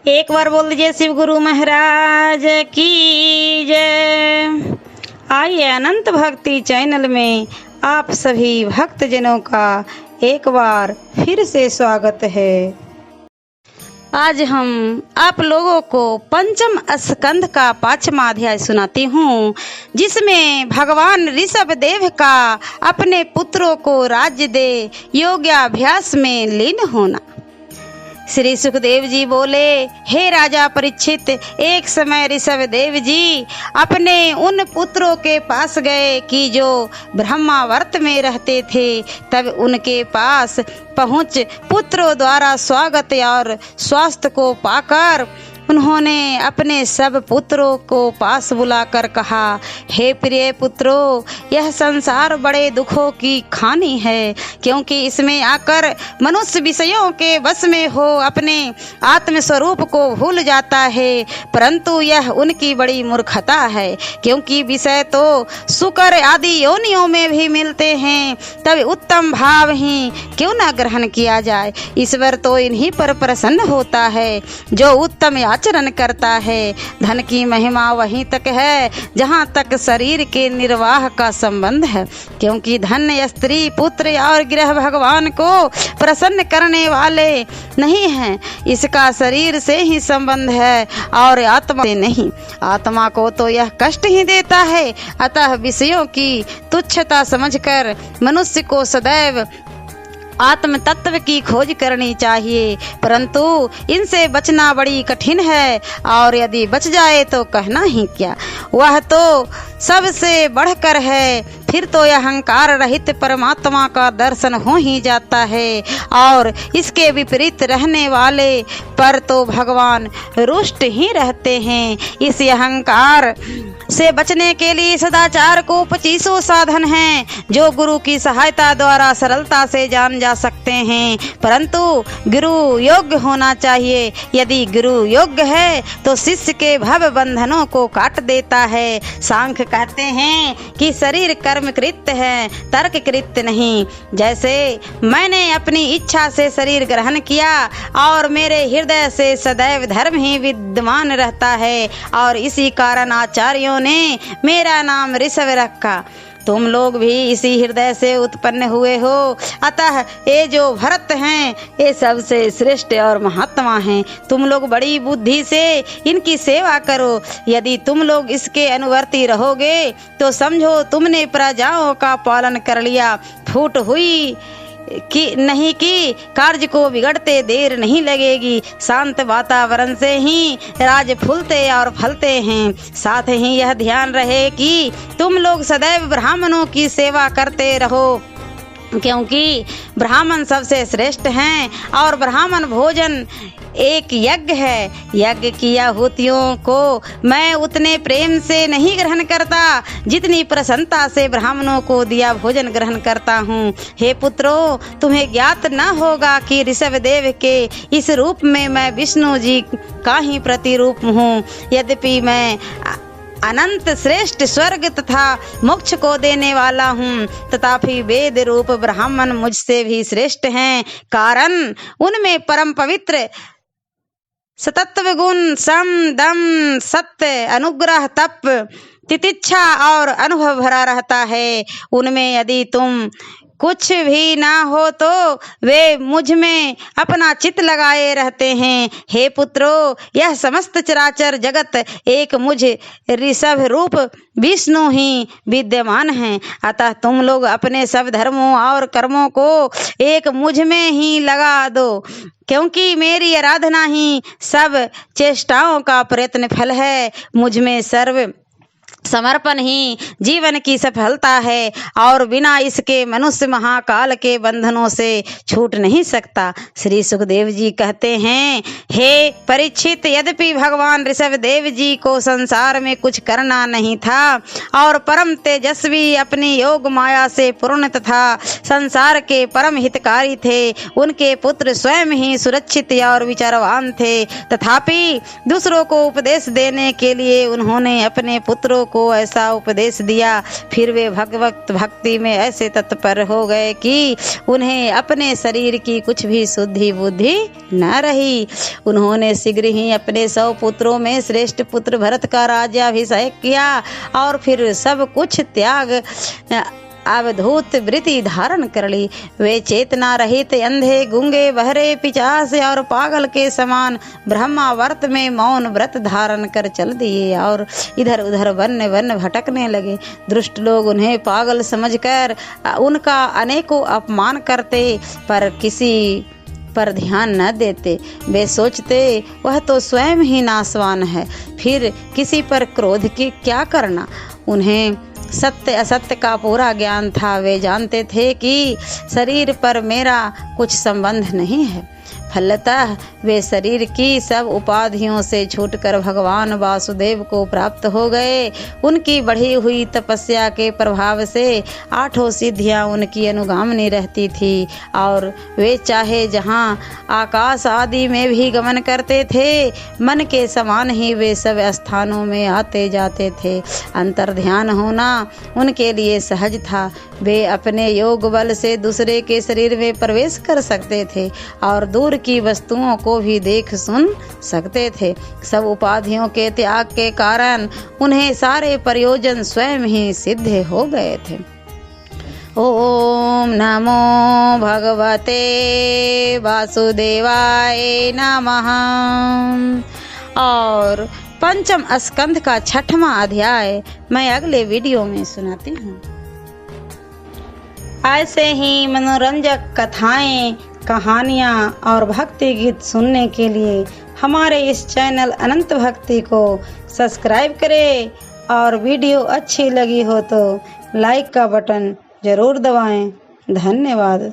एक बार बोल दीजिए शिव गुरु महाराज की जय। आइए अनंत भक्ति चैनल में आप सभी भक्तजनों का एक बार फिर से स्वागत है। आज हम आप लोगों को पंचम स्कंध का 5वां अध्याय सुनाती हूँ, जिसमें भगवान ऋषभ देव का अपने पुत्रों को राज्य दे योगाभ्यास में लीन होना। श्री सुखदेव जी बोले, हे राजा परीक्षित, एक समय ऋषभ देव जी अपने उन पुत्रों के पास गए कि जो ब्रह्मावर्त में रहते थे। तब उनके पास पहुँच पुत्रों द्वारा स्वागत और स्वास्थ्य को पाकर उन्होंने अपने सब पुत्रों को पास बुलाकर कहा, हे प्रिय पुत्रों, यह संसार बड़े दुखों की खानी है, क्योंकि इसमें आकर मनुष्य विषयों के वश में हो अपने आत्म स्वरूप को भूल जाता है। परंतु यह उनकी बड़ी मूर्खता है, क्योंकि विषय तो शुकर आदि योनियों में भी मिलते हैं। तब उत्तम भाव ही क्यों न ग्रहण किया जाए। ईश्वर तो इन्हीं पर प्रसन्न होता है जो उत्तम आचरण करता है। धन की महिमा वहीं तक है जहाँ तक शरीर के निर्वाह का संबंध है, क्योंकि धन स्त्री पुत्र और गृह भगवान को प्रसन्न करने वाले नहीं हैं। इसका शरीर से ही संबंध है और आत्मा से नहीं। आत्मा को तो यह कष्ट ही देता है। अतः विषयों की तुच्छता समझकर मनुष्य को सदैव आत्म तत्व की खोज करनी चाहिए, परंतु इनसे बचना बड़ी कठिन है, और यदि बच जाए तो कहना ही क्या। वह तो सबसे बढ़कर है। फिर तो यह अहंकार रहित परमात्मा का दर्शन हो ही जाता है, और इसके विपरीत रहने वाले पर तो भगवान रुष्ट ही रहते हैं। इस अहंकार से बचने के लिए सदाचार को 25 साधन हैं, जो गुरु की सहायता द्वारा सरलता से जान जा सकते हैं। परंतु गुरु योग्य होना चाहिए। यदि गुरु योग्य है तो शिष्य के भव बंधनों को काट देता है। सांख्य कहते हैं कि शरीर कर्म कृत्य है, तर्क कृत्य नहीं। जैसे मैंने अपनी इच्छा से शरीर ग्रहण किया और मेरे हृदय से सदैव धर्म ही विद्यमान रहता है, और इसी कारण आचार्यों ने मेरा नाम ऋषभ रखा। तुम लोग भी इसी हृदय से उत्पन्न हुए हो। अतः ये जो भरत हैं ये सबसे श्रेष्ठ और महात्मा हैं। तुम लोग बड़ी बुद्धि से इनकी सेवा करो। यदि तुम लोग इसके अनुवर्ती रहोगे तो समझो तुमने प्रजाओं का पालन कर लिया। फूट हुई कि नहीं कि कार्य को बिगड़ते देर नहीं लगेगी। शांत वातावरण से ही राज फूलते और फलते हैं। साथ ही यह ध्यान रहे कि तुम लोग सदैव ब्राह्मणों की सेवा करते रहो, क्योंकि ब्राह्मण सबसे श्रेष्ठ हैं, और ब्राह्मण भोजन एक यज्ञ है। यज्ञ की आहुतियों को मैं उतने प्रेम से नहीं ग्रहण करता जितनी प्रसन्नता से ब्राह्मणों को दिया भोजन ग्रहण करता हूँ। हे पुत्रों, तुम्हें ज्ञात न होगा कि ऋषभ देव के इस रूप में मैं विष्णु जी का ही प्रतिरूप हूँ। यद्यपि मैं अनंत श्रेष्ठ स्वर्ग तथा मोक्ष को देने वाला हूँ, तथापि वेद रूप ब्राह्मण मुझसे भी श्रेष्ठ हैं। कारण उनमें परम पवित्र सतत्व गुण सम दम सत्य अनुग्रह तप तितिक्षा और अनुभव भरा रहता है। उनमें यदि तुम कुछ भी ना हो तो वे मुझ में अपना चित्त लगाए रहते हैं। हे पुत्रों, यह समस्त चराचर जगत एक मुझ ऋषभ रूप विष्णु ही विद्यमान है। अतः तुम लोग अपने सब धर्मों और कर्मों को एक मुझ में ही लगा दो, क्योंकि मेरी आराधना ही सब चेष्टाओं का प्रयत्न फल है। मुझ में सर्व समर्पण ही जीवन की सफलता है, और बिना इसके मनुष्य महाकाल के बंधनों से छूट नहीं सकता। श्री सुखदेव जी कहते हैं, हे परीक्षित, यद्यपि भगवान ऋषभ देव जी को संसार में कुछ करना नहीं था, और परम तेजस्वी अपनी योग माया से पूर्ण तथा संसार के परम हितकारी थे। उनके पुत्र स्वयं ही सुरक्षित और विचारवान थे, तथापि दूसरों को उपदेश देने के लिए उन्होंने अपने पुत्रों शिष्यों को ऐसा उपदेश दिया। फिर वे भगवत भक्ति में ऐसे तत्पर हो गए कि उन्हें अपने शरीर की कुछ भी शुद्धि बुद्धि न रही। उन्होंने शीघ्र ही अपने 100 पुत्रों में श्रेष्ठ पुत्र भरत का राज्याभिषेक किया और फिर सब कुछ त्याग अवधूत वृत्ति धारण कर ली। वे चेतना रहित, अंधे, गूंगे, बहरे, पिशाच और पागल के समान ब्रह्मावर्त में मौन व्रत धारण कर चल दिए और इधर उधर वन्य वन्य भटकने लगे। दुष्ट लोग उन्हें पागल समझकर उनका अनेकों अपमान करते, पर किसी पर ध्यान न देते। वे सोचते वह तो स्वयं ही नाशवान है, फिर किसी पर क्रोध की क्या करना। उन्हें सत्य असत्य का पूरा ज्ञान था। वे जानते थे कि शरीर पर मेरा कुछ संबंध नहीं है। फलतः वे शरीर की सब उपाधियों से छूटकर भगवान वासुदेव को प्राप्त हो गए। उनकी बढ़ी हुई तपस्या के प्रभाव से 8 सिद्धियां उनकी अनुगामिनी रहती थी और वे चाहे जहां आकाश आदि में भी गमन करते थे, मन के समान ही वे सब स्थानों में आते जाते थे। अंतर्ध्यान होना उनके लिए सहज था। वे अपने योग बल से दूसरे के शरीर में प्रवेश कर सकते थे और दूर की वस्तुओं को भी देख सुन सकते थे। सब उपाधियों के त्याग के कारण उन्हें सारे प्रयोजन स्वयं ही सिद्ध हो गए थे। ओम नमो भगवते वासुदेवाय नमः। और पंचम स्कंध का 6वां अध्याय मैं अगले वीडियो में सुनाती हूँ। ऐसे ही मनोरंजक कथाएं, कहानियाँ और भक्ति गीत सुनने के लिए हमारे इस चैनल अनंत भक्ति को सब्सक्राइब करें और वीडियो अच्छी लगी हो तो लाइक का बटन जरूर दबाएं। धन्यवाद।